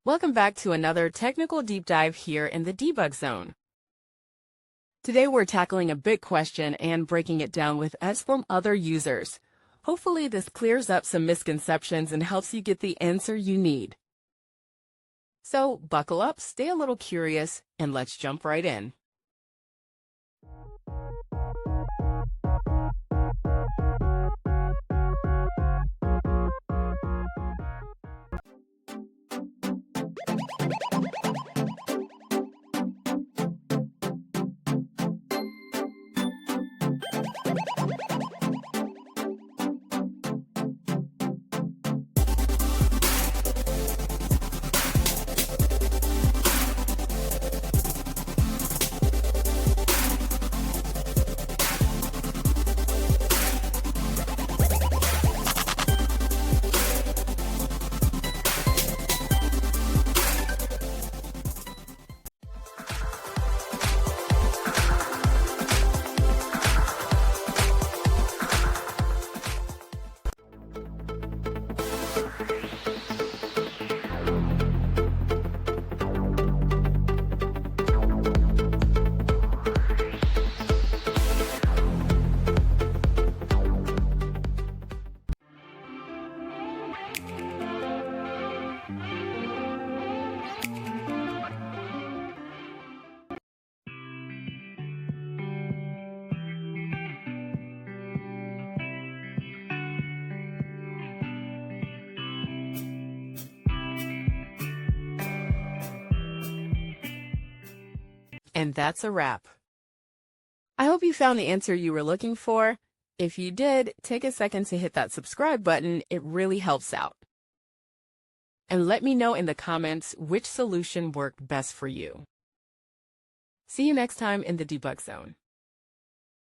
Welcome back to another technical deep dive here in the debug zone. Today we're tackling a big question and breaking it down with us from other users. Hopefully this clears up some misconceptions and helps you get the answer you need. So buckle up, stay a little curious, and let's jump right in. And that's a wrap. I hope you found the answer you were looking for. If you did, take a second to hit that subscribe button. It really helps out. And let me know in the comments which solution worked best for you. See you next time in the debug zone.